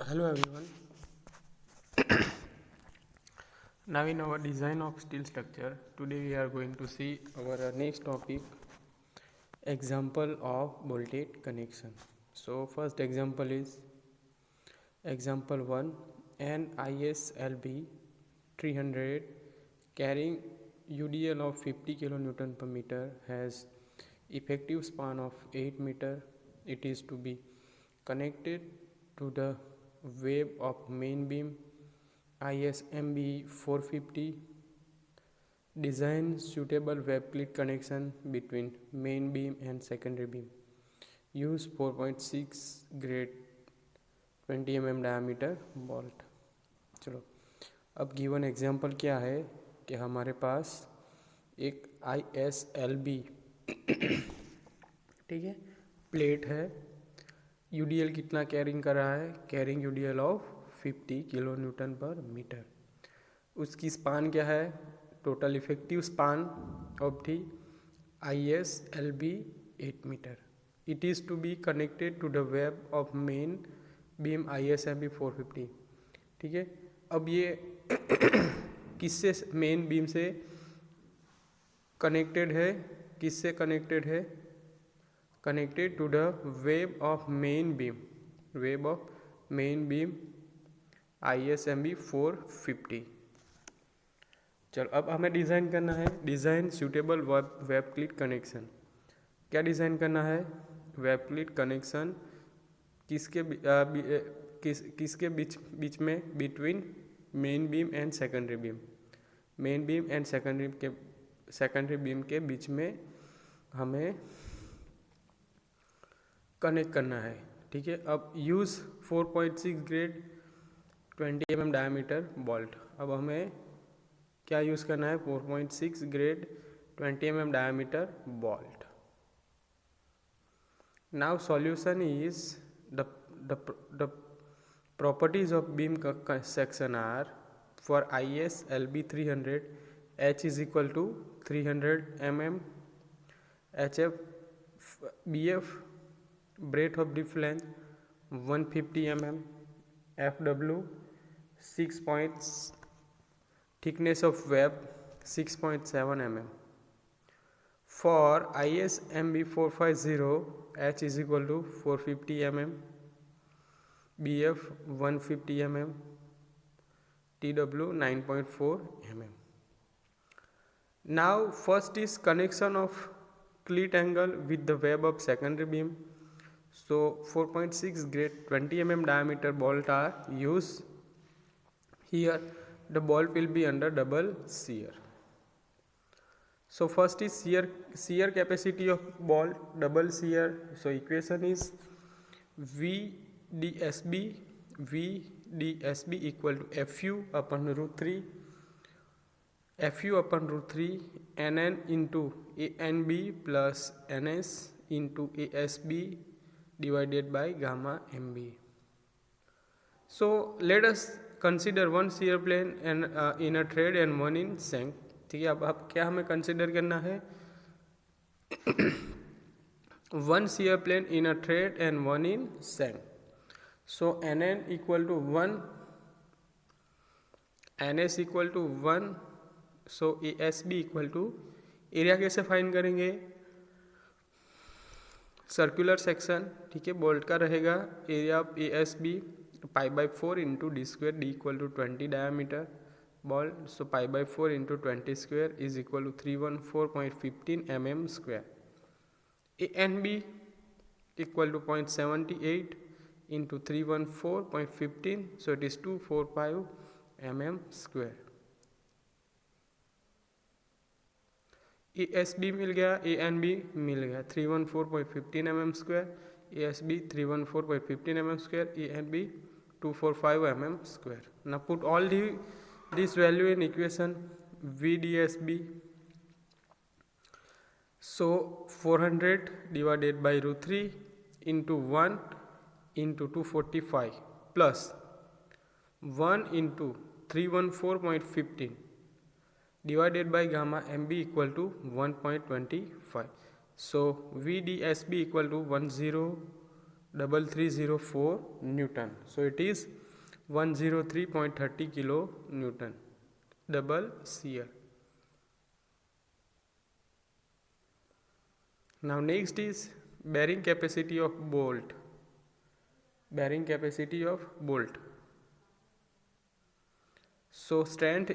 Hello everyone. Now in our design of steel structure, today we are going to see our next topic, example of bolted connection. So first example is example 1, an ISLB 300 carrying UDL of 50 kN per meter has effective span of 8 meter. It is to be connected to the web of main beam ISMB 450. Design suitable web clit connection between main beam and secondary beam. Use 4.6 grade 20 mm diameter bolt. चलो अब given example क्या है कि हमारे पास एक ISLB ठीक है plate है, UDL कितना कैरिंग कर रहा है, carrying UDL of 50 kilo newton per metre. उसकी स्पान क्या है, total effective span of the ISLB 8 मीटर। It is to be connected to the web of main beam ISMB 450। ठीक है, अब ये किससे मेन बीम से कनेक्टेड है, किससे कनेक्टेड है, connected to the web of main beam, web of main beam ISMB 450। चलो अब हमें डिज़ाइन करना है, design suitable web cleat connection. क्या डिज़ाइन करना है, वेब क्लिट कनेक्शन किसके बीच में, between main beam and secondary beam, main beam and secondary beam के बीच में हमें कनेक्ट करना है। ठीक है, अब use 4.6 grade 20 mm diameter bolt. अब हमें क्या यूज़ करना है, 4.6 grade 20 mm diameter bolt. Now solution is the properties of beam section are for ISLB 300 H is equal to 300 mm, HF BF breadth of diff length 150 mm, FW 6 points, thickness of web 6.7 mm. For ISMB 450 H is equal to 450 mm, BF 150 mm, TW 9.4 mm. Now first is connection of clit angle with the web of secondary beam. So 4.6 grade 20 mm diameter bolt are used. Here the bolt will be under double shear. So first is shear capacity of bolt, double shear. So equation is VDSB equal to FU upon root 3, FU upon root 3 NN into ANB plus NS into ASB divided by gamma MB. So let us consider one shear plane and in a thread and one in shank. ठीक है, अब क्या हमें consider करना है, one shear plane in a thread and one in shank. So NN equal to 1, NS equal to 1, so ASB equal to, area कैसे find करेंगे, circular section, ठीक है, बोल्ट का रहेगा area of ASB π/4 into D square, D equal to 20 diameter ball, so π/4 into 20 square is equal to 314.15 mm square. ANB equal to 0.78 into 314.15, so it is 245 mm square. ASB मिल गया, ANB मिल गया, 314.15 mm square, ASB 314.15 mm square, ANB 245 mm square. Now put all this value in equation VDSB. So 400 divided by root 3 into 1 into 245 plus 1 into 314.15 divided by gamma MB equal to 1.25. So VDSB equal to 3304 Newton. So it is 103.30 kilo Newton. Double shear. Now next is bearing capacity of bolt. Bearing capacity of bolt. So strength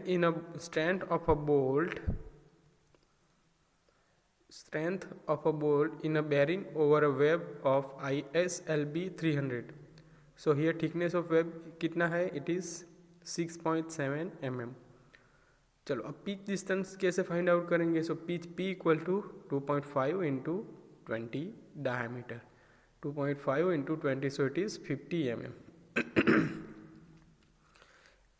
of a bolt in a bearing over a web of ISLB 300. So here thickness of web कितना है? It is 6.7 mm. चलो अब pitch distance कैसे find out करेंगे? So pitch P equal to 2.5 into 20 diameter, 2.5 into 20, so it is 50 mm.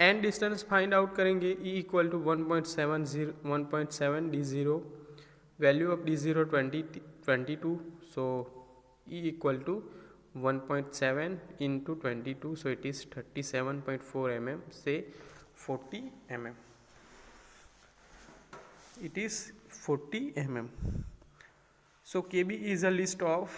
And distance find out करेंगे E equal to 1.7 D0, value of D0 22, so E equal to 1.7 into 22, so it is 37.4 mm से 40 mm. It is 40 mm. So KB is a list of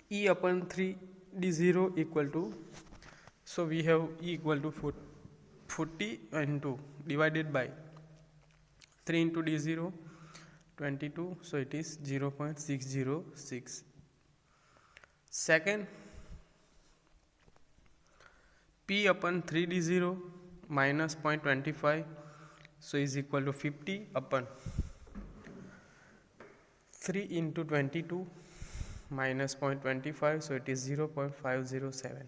E upon 3 D0 equal to, so we have E equal to 40 into divided by 3 into D0 22, so it is 0.606. Second, P upon 3 D0 minus 0.25, so is equal to 50 upon 3 into 22 minus 0.25, so it is 0.507.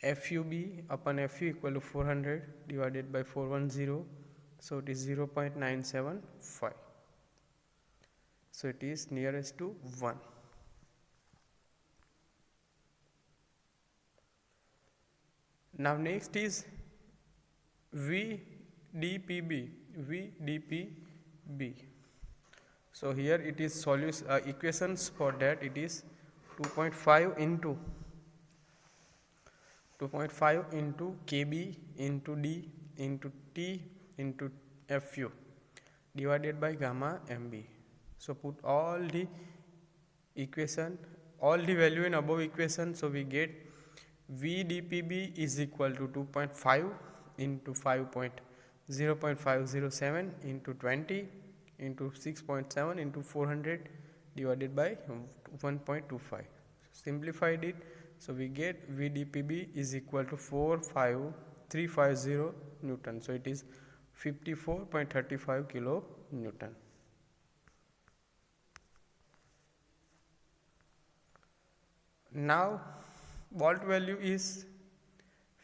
FUB upon FU equal to 400 divided by 410, so it is 0.975. So it is nearest to 1. Now next is VDPB. So here it is equations for that. It is 2.5 into KB into D into T into FU divided by gamma MB. So put all the value in above equation, so we get VDPB is equal to 2.5 into 0.507 into 20 into 6.7 into 400 divided by 1.25. Simplified it, so we get VDPB is equal to 45350 Newton. So it is 54.35 kilo Newton. Now bolt value is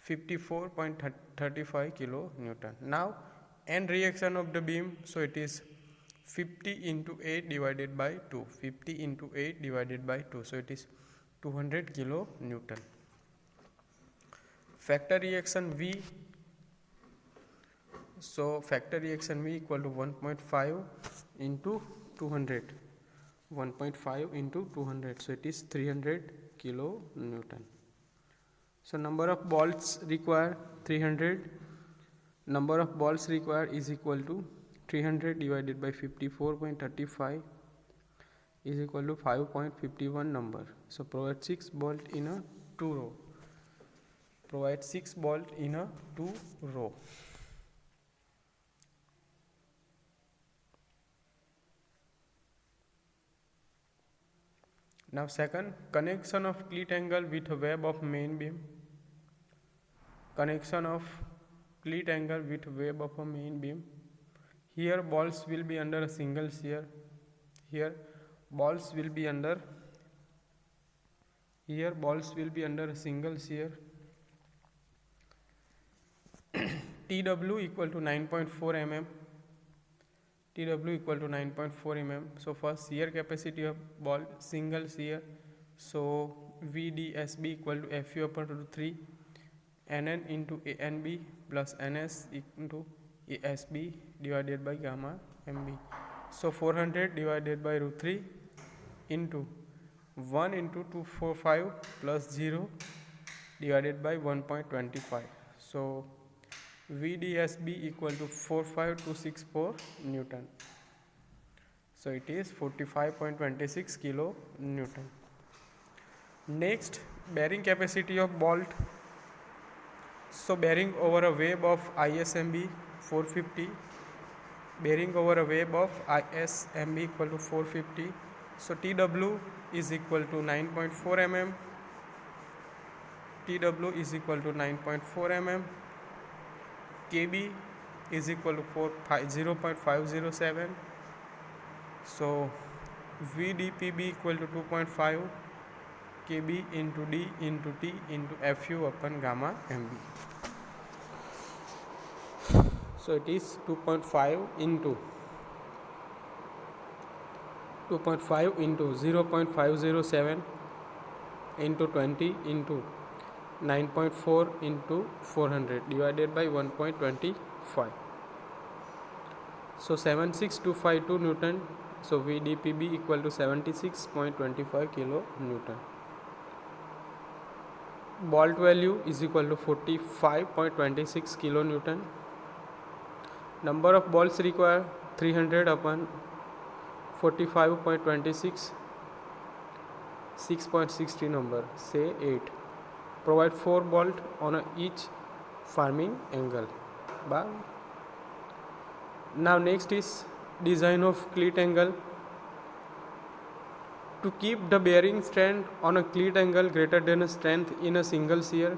54.35 kilo Newton. Now end reaction of the beam, so it is 50 into 8 divided by 2, 50 into 8 divided by 2, so it is 200 kilo Newton. Factor reaction V, so factor reaction V equal to 1.5 into 200, 1.5 into 200, so it is 300 kilo Newton. So number of bolts required 300, number of bolts required is equal to 300 divided by 54.35 is equal to 5.51 number. So provide 6 bolt in a 2 row. Provide 6 bolt in a 2 row. Now second, connection of cleat angle with a web of main beam. Connection of cleat angle with web of a main beam. Here bolts will be under a single shear. Here bolts will be under a single shear. TW equal to 9.4 mm. TW equal to 9.4 mm. So first shear capacity of bolt single shear. So VDSB equal to FU upon root 3 NN into ANB plus NS into ASB divided by gamma MB. So 400 divided by root 3 into 1 into 245 plus 0 divided by 1.25. So VDSB equal to 45264 Newton. So it is 45.26 kilo Newton. Next, bearing capacity of bolt. So bearing over a web of ISMB 450, bearing over a web of ISMB equal to 450. So TW is equal to 9.4 mm. TW is equal to 9.4 mm. KB is equal to 0.507. So VDPB equal to 2.5 KB into D into T into FU upon gamma MB. So it is 2.5 into 0.507 into 20 into 9.4 into 400 divided by 1.25. So 76252 Newton. So VDPB equal to 76.25 kilo Newton. Bolt value is equal to 45.26 kilo Newton. Number of bolts required 300 upon 45.26, 6.60 number, say 8. Provide 4 bolt on each farming angle. Now next is design of cleat angle. To keep the bearing strength on a cleat angle greater than a strength in a single shear,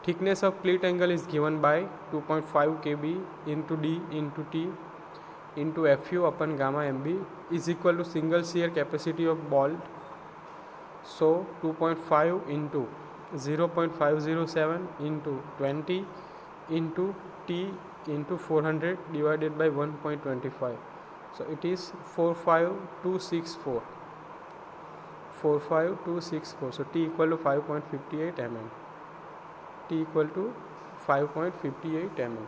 thickness of cleat angle is given by 2.5 kb into D into T into FU upon gamma MB is equal to single shear capacity of bolt. So 2.5 into 0.507 into 20 into T into 400 divided by 1.25. So it is 45264. 45264. So T equal to 5.58 mm. T equal to 5.58 mm.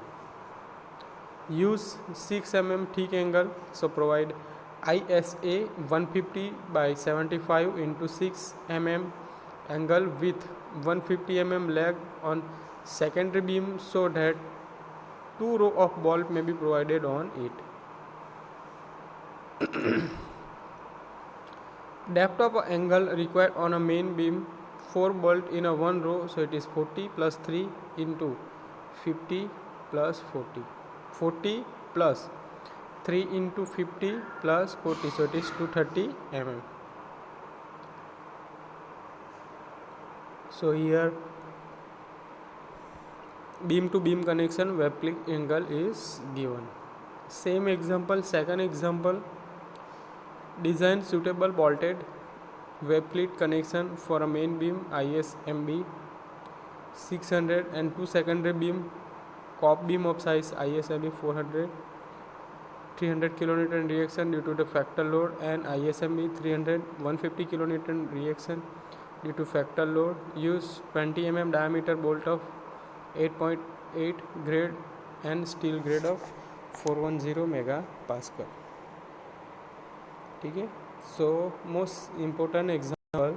Use 6 mm thick angle. So provide ISA 150 by 75 into 6 mm angle with 150 mm lag on secondary beam so that 2 row of bolt may be provided on it. Depth of angle required on a main beam 4 bolt in a 1 row. So it is 40 plus 3 into 50 plus 40. 40 plus 3 into 50 plus 40. So it is 230 mm. So here beam to beam connection web plate angle is given. Same example, second example. Design suitable bolted web plate connection for a main beam ISMB 600 and 2 secondary beam cop beam of size ISMB 400, 300 kN reaction due to the factor load, and ISMB 300 150 kN reaction due to factor load. Use 20 mm diameter bolt of 8.8 grade and steel grade of 410 megapascal. ठीक है. So most important example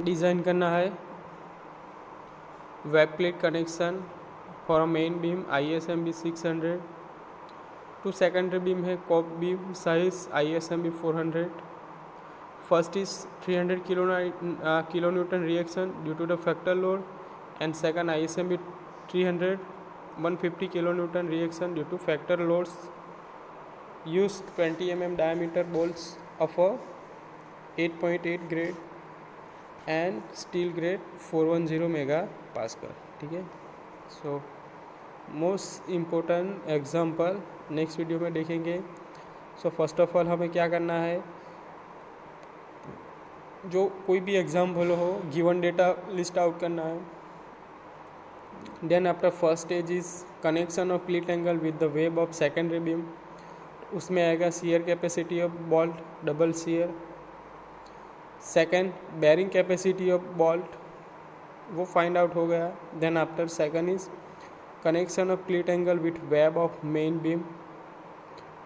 design करना है web plate connection for a main beam ISMB 600, 2 secondary beam है cope beam size ISMB 400. First is 300 kilo newton reaction due to the factor load, and second ISMB 300 150 kilo newton reaction due to factor loads. Use 20 mm diameter bolts of a 8.8 grade and steel grade 410 megapascal. ठीक है. So most important example next video में देखेंगे. So first of all हमें क्या करना है, जो कोई भी एग्जाम्पल हो गिवन डेटा लिस्ट आउट करना है. Then after first stage is connection of cleat angle with the web of secondary beam. उसमें आएगा shear capacity of bolt double shear. Second bearing capacity of bolt वो find out हो गया. Then after second is connection of cleat angle with web of main beam.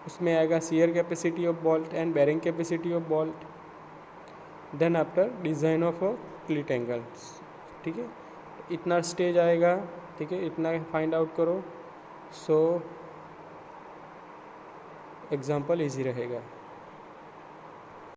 उसमें आएगा shear capacity of bolt and bearing capacity of bolt. Then after design of a cleat angle. ठीक है. इतना stage आएगा, ठीक है, इतना फाइंड आउट करो। सो एग्जाम्पल इजी रहेगा।